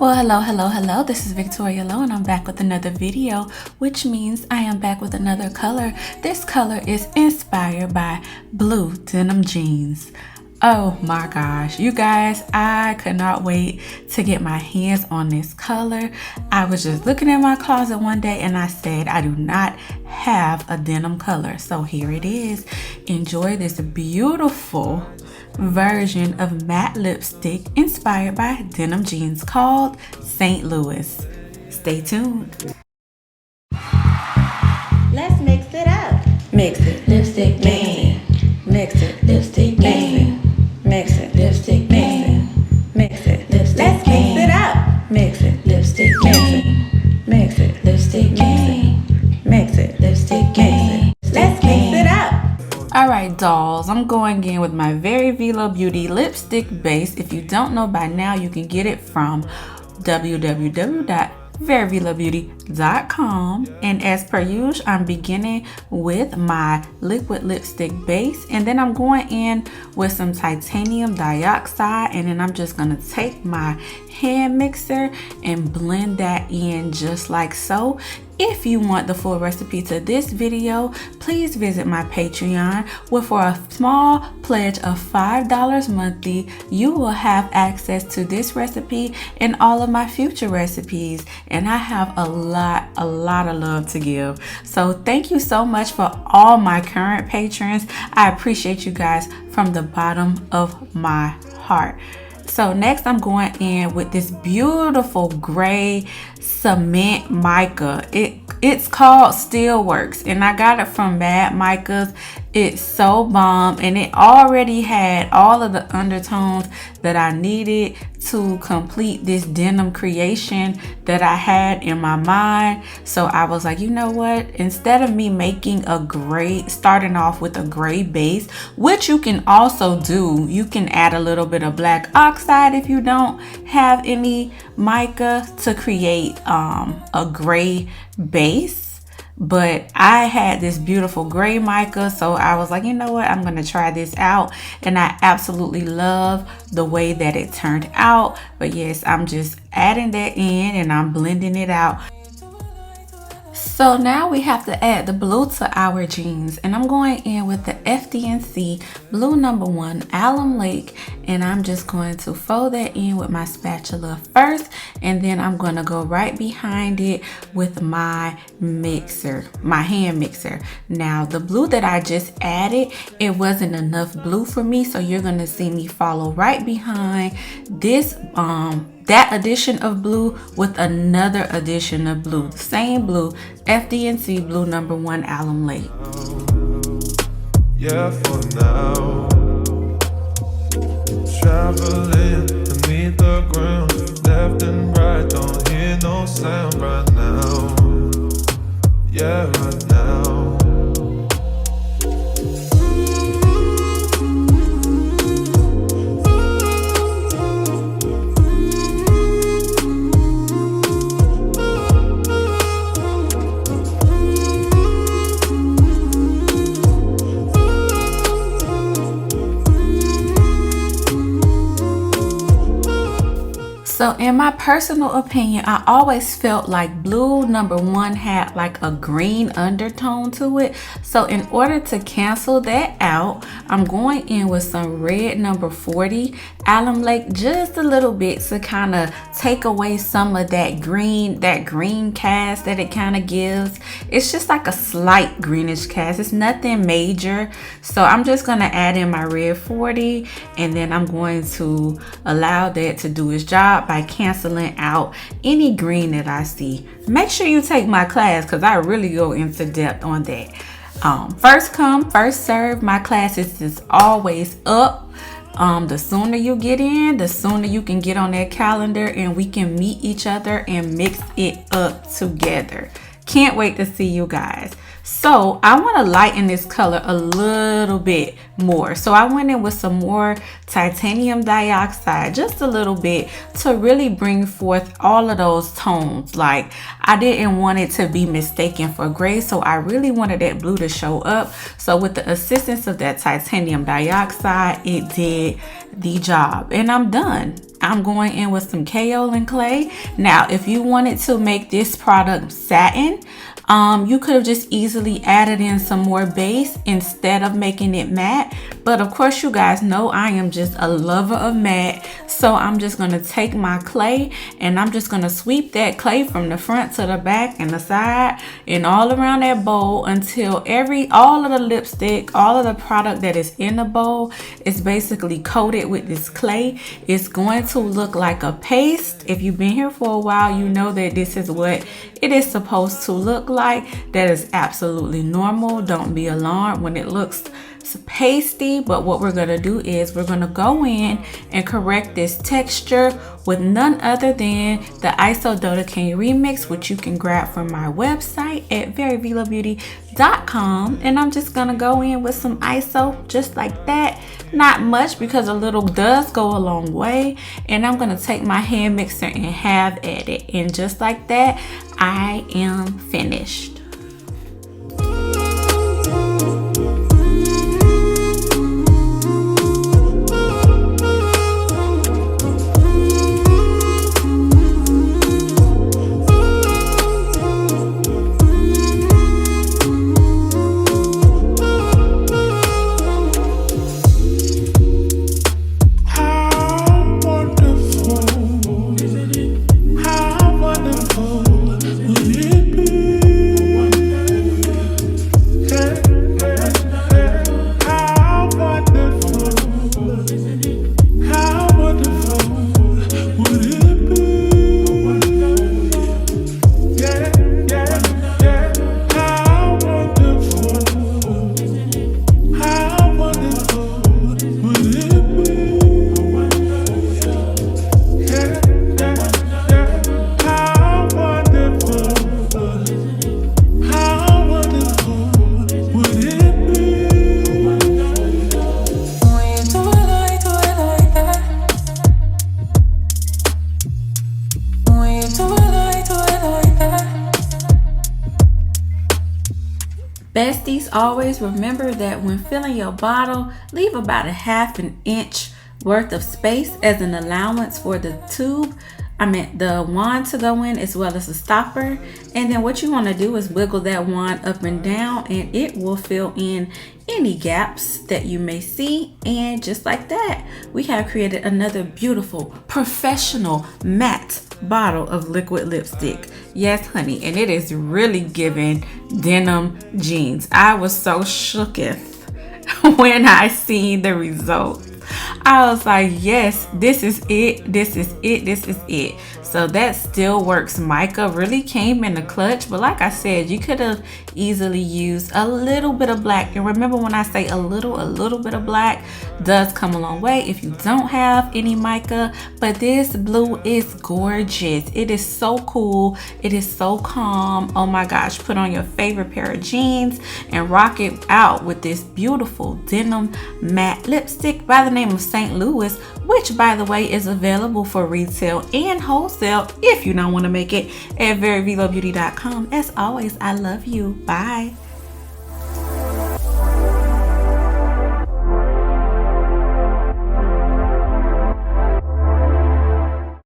Well, hello. This is Victoria Lowe and I'm back with another video, which means I am back with another color. This color is inspired by blue denim jeans. Oh my gosh, you guys, I could not wait to get my hands on this color. I was just looking at my closet one day and I said I do not have a denim color. So here it is. Enjoy this beautiful version of matte lipstick inspired by denim jeans called St. Louis. Stay tuned. Let's mix it up. Mix it. Lipstick game. Mix it. Lipstick game. Mix it. Lipstick game. Mix it. Let's mix it up. Mix it. Lipstick game. Mix it. Lipstick game. Mix it. Lipstick game. Let's mix it up. Alright dolls, I'm going in with my Very Veelo Beauty lipstick base. If you don't know by now, you can get it from www.veryveelobeauty.com. And as per usual, I'm beginning with my liquid lipstick base, and then I'm going in with some titanium dioxide, and then I'm just going to take my hand mixer and blend that in just like so. If you want the full recipe to this video, please visit my Patreon, where for a small pledge of $5 monthly, you will have access to this recipe and all of my future recipes. And I have a lot of love to give. So thank you so much for all my current patrons. I appreciate you guys from the bottom of my heart. So next I'm going in with this beautiful gray cement mica. It's called Steelworks and I got it from Mad Micas. It's so bomb and it already had all of the undertones that I needed to complete this denim creation that I had in my mind. So I was like, you know what, instead of me making starting off with a gray base, which you can also do, you can add a little bit of black oxide if you don't have any mica to create a gray base. But I had this beautiful gray mica, so I was like, you know what, I'm gonna try this out, and I absolutely love the way that it turned out. But yes, I'm just adding that in and I'm blending it out. So now we have to add the blue to our jeans, and I'm going in with the FD&C Blue #1 Alum Lake, and I'm just going to fold that in with my spatula first, and then I'm going to go right behind it with my mixer, my hand mixer. Now the blue that I just added, it wasn't enough blue for me, so you're going to see me follow right behind this that addition of blue with another addition of blue, the same blue, FD&C Blue #1 Alum Lake. Yeah, for now, traveling beneath the ground, left and right, don't hear no sound right now. Yeah, right now. So in my personal opinion, I always felt like blue #1 had like a green undertone to it. So in order to cancel that out, I'm going in with some red #40 Alum Lake, just a little bit, to kind of take away some of that green cast that it kind of gives. It's just like a slight greenish cast. It's nothing major. So I'm just going to add in my red 40, and then I'm going to allow that to do its job by canceling out any green that I see. Make sure you take my class, because I really go into depth on that. First come, first serve. My classes is always up. The sooner you get in, the sooner you can get on that calendar and we can meet each other and mix it up together. Can't wait to see you guys. So I want to lighten this color a little bit more. So I went in with some more titanium dioxide, just a little bit, to really bring forth all of those tones. Like, I didn't want it to be mistaken for gray, so I really wanted that blue to show up. So with the assistance of that titanium dioxide, it did the job, and I'm done. I'm going in with some Kaolin Clay. Now, if you wanted to make this product satin, you could have just easily added in some more base instead of making it matte. But of course, you guys know I am just a lover of matte. So I'm just going to take my clay and I'm just going to sweep that clay from the front to the back and the side and all around that bowl until all of the lipstick, all of the product that is in the bowl is basically coated with this clay. It's going to look like a paste. If you've been here for a while, you know that this is what it is supposed to look like. That is absolutely normal. Don't be alarmed when it looks pasty. But what we're going to do is we're going to go in and correct this texture with none other than the Isododecane remix, which you can grab from my website at Veryveelobeauty.com. And I'm just going to go in with some ISO just like that. Not much, because a little does go a long way. And I'm going to take my hand mixer and have at it. And just like that, I am finished. Besties, always remember that when filling your bottle, leave about a ½ an inch worth of space as an allowance for the the wand to go in, as well as the stopper. And then what you want to do is wiggle that wand up and down, and it will fill in any gaps that you may see. And just like that, we have created another beautiful professional matte bottle of liquid lipstick. Yes, honey, and it is really giving denim jeans. I was so shooketh when I seen the result. I was like, yes, this is it, this is it, this is it. So that still works. Mica really came in the clutch, but like I said, you could have easily used a little bit of black. And remember, when I say a little bit of black does come a long way if you don't have any mica. But this blue is gorgeous. It is so cool. It is so calm. Oh my gosh, put on your favorite pair of jeans and rock it out with this beautiful denim matte lipstick by the name of St. Louis, which by the way is available for retail and wholesale if you don't want to make it at Veryveelobeauty.com. As always, I love you. Bye.